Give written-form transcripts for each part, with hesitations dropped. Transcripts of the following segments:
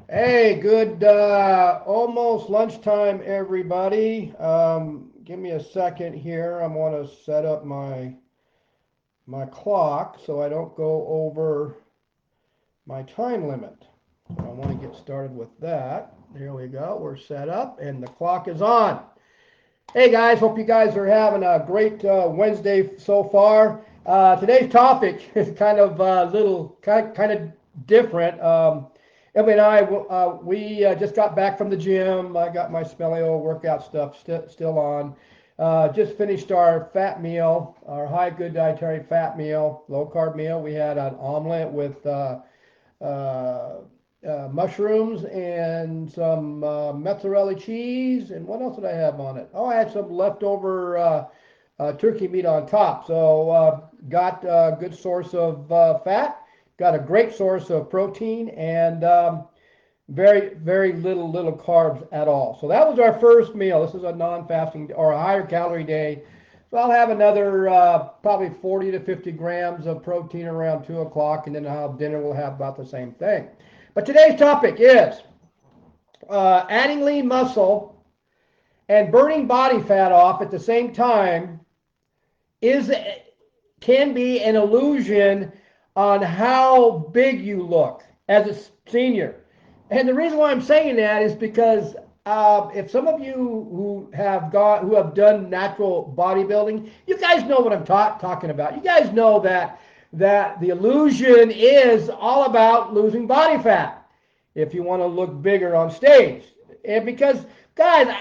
Hey, good almost lunchtime, everybody. Give me a second here. I want to set up my clock so I don't go over my time limit. So I want to get started with that. There we go. We're set up and the clock is on. Hey guys, hope you guys are having a great Wednesday so far. Today's topic is kind of little, kind of different. Emily and I, we just got back from the gym. I got my smelly old workout stuff still on. Just finished our fat meal, our high good dietary fat meal, low carb meal. We had an omelet with uh, mushrooms and some mozzarella cheese. And what else did I have on it? Oh, I had some leftover turkey meat on top. So got a good source of fat, got a great source of protein, and very little carbs at all. So that was our first meal. This is a non-fasting or a higher calorie day. So I'll have another probably 40 to 50 grams of protein around 2 o'clock, and then I'll have dinner. We'll have about the same thing. But today's topic is adding lean muscle and burning body fat off at the same time is can be an illusion on how big you look as a senior. And the reason why I'm saying that is because if some of you who have done natural bodybuilding, you guys know what I'm talking about. You guys know that the illusion is all about losing body fat if you want to look bigger on stage. And because guys,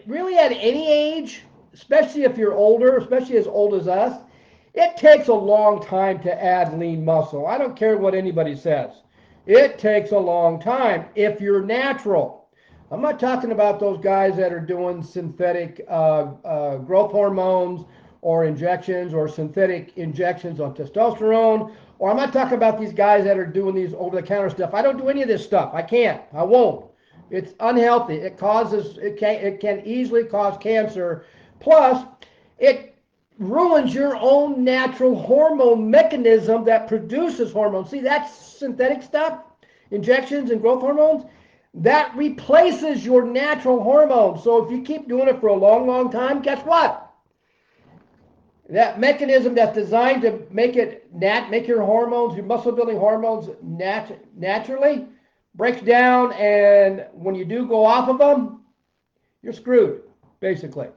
really at any age, especially if you're older, especially as old as us, it takes a long time to add lean muscle. I don't care what anybody says. It takes a long time if you're natural. I'm not talking about those guys that are doing synthetic growth hormones or injections or synthetic injections on testosterone. Or I'm not talking about these guys that are doing these over-the-counter stuff. I don't do any of this stuff. I can't. I won't. It's unhealthy. It can easily cause cancer. Plus, it ruins your own natural hormone mechanism that produces hormones. See, that's synthetic stuff, injections and growth hormones, that replaces your natural hormones. So if you keep doing it for a long time, guess what? That mechanism that's designed to make your hormones, your muscle building hormones naturally breaks down, and when you do go off of them, you're screwed, basically.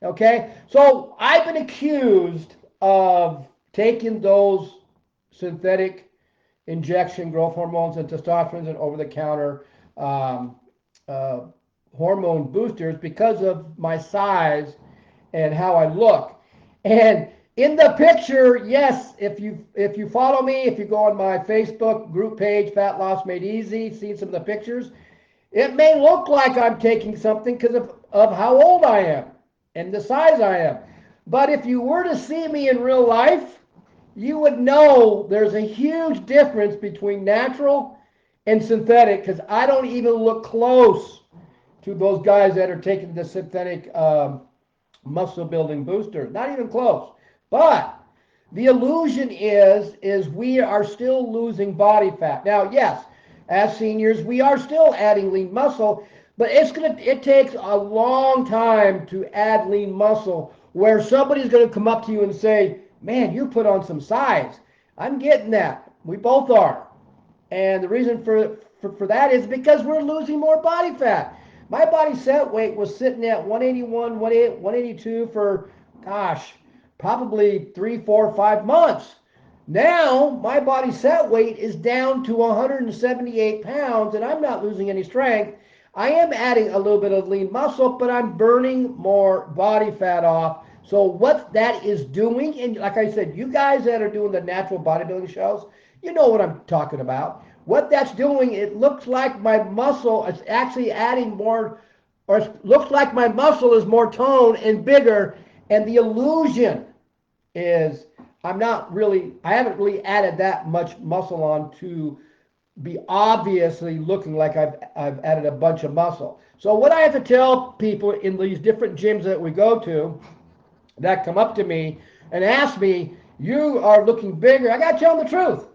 Okay, so I've been accused of taking those synthetic injection growth hormones and testosterone and over-the-counter um, uh, hormone boosters because of my size and how I look. And in the picture, yes, if you follow me, if you go on my Facebook group page, Fat Loss Made Easy, see some of the pictures, it may look like I'm taking something because of how old I am and the size I am. But if you were to see me in real life, you would know there's a huge difference between natural and synthetic because I don't even look close to those guys that are taking the synthetic muscle building booster. Not even close. But the illusion is we are still losing body fat. Now, yes, as seniors, we are still adding lean muscle, but it takes a long time to add lean muscle where somebody's gonna come up to you and say, man, you put on some size. I'm getting that. We both are. And the reason for that is because we're losing more body fat. My body set weight was sitting at 181, 182 for, gosh, probably 3, 4, 5 months. Now, my body set weight is down to 178 pounds, and I'm not losing any strength. I am adding a little bit of lean muscle, but I'm burning more body fat off. So, what that is doing, and like I said, you guys that are doing the natural bodybuilding shows, you know what I'm talking about. What that's doing, it looks like my muscle is actually adding more, or it looks like my muscle is more toned and bigger, and the illusion is I haven't really added that much muscle on to be obviously looking like I've added a bunch of muscle. So what I have to tell people in these different gyms that we go to that come up to me and ask me, you are looking bigger, I got to tell them the truth.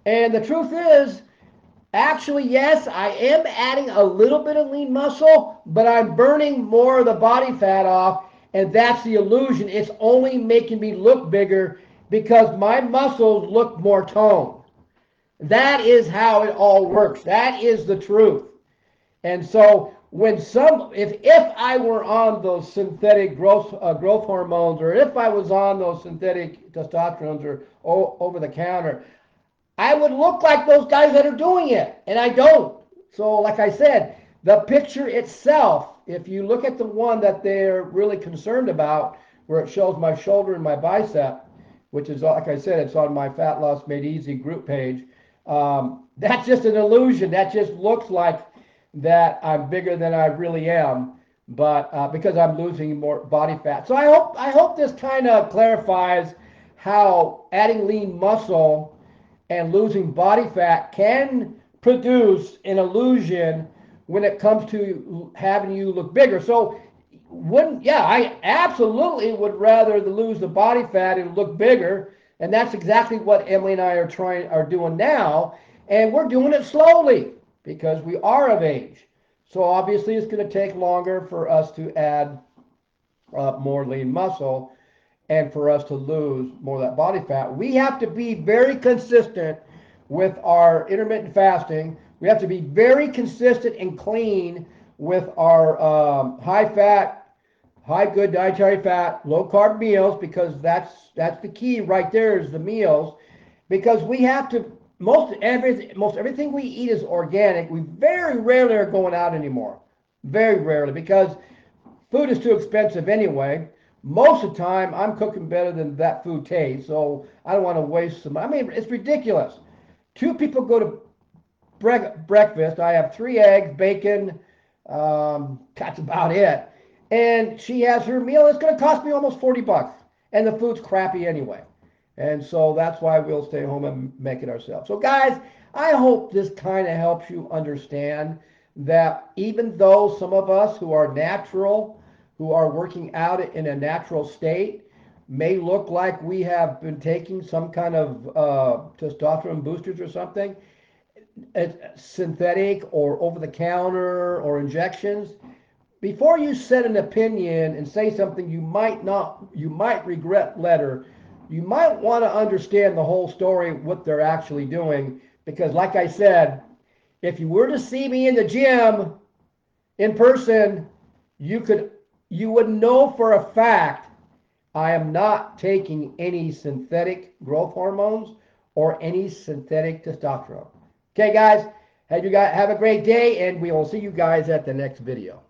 And the truth is, Actually, yes, I am adding a little bit of lean muscle, but I'm burning more of the body fat off, and that's the illusion. It's only making me look bigger because my muscles look more toned. That is how it all works. That is the truth. And so if I were on those synthetic growth hormones, or if I was on those synthetic testosterones or over the counter, I would look like those guys that are doing it, and I don't. So, like I said, the picture itself, if you look at the one that they're really concerned about, where it shows my shoulder and my bicep, which is, like I said, it's on my Fat Loss Made Easy group page. That's just an illusion. That just looks like that I'm bigger than I really am, but because I'm losing more body fat. So I hope this kind of clarifies how adding lean muscle and losing body fat can produce an illusion when it comes to having you look bigger. So I absolutely would rather lose the body fat and look bigger, and that's exactly what Emily and I are doing now, and we're doing it slowly because we are of age. So obviously it's going to take longer for us to add more lean muscle and for us to lose more of that body fat. We have to be very consistent with our intermittent fasting. We have to be very consistent and clean with our high fat, high good dietary fat, low carb meals, because that's the key right there is the meals. Because we have to most everything we eat is organic. We very rarely are going out anymore. Very rarely, because food is too expensive anyway. Most of the time, I'm cooking better than that food tastes, so I don't want to waste some. I mean, it's ridiculous. Two people go to breakfast. I have 3 eggs, bacon. That's about it. And she has her meal. It's going to cost me almost $40, and the food's crappy anyway. And so that's why we'll stay home and make it ourselves. So, guys, I hope this kind of helps you understand that even though some of us who are natural, who are working out in a natural state, may look like we have been taking some kind of testosterone boosters or something, synthetic or over the counter or injections, before you set an opinion and say something you might regret later, you might want to understand the whole story, what they're actually doing. Because, like I said, if you were to see me in the gym in person, you would know for a fact I am not taking any synthetic growth hormones or any synthetic testosterone. Okay, guys, have a great day, and we will see you guys at the next video.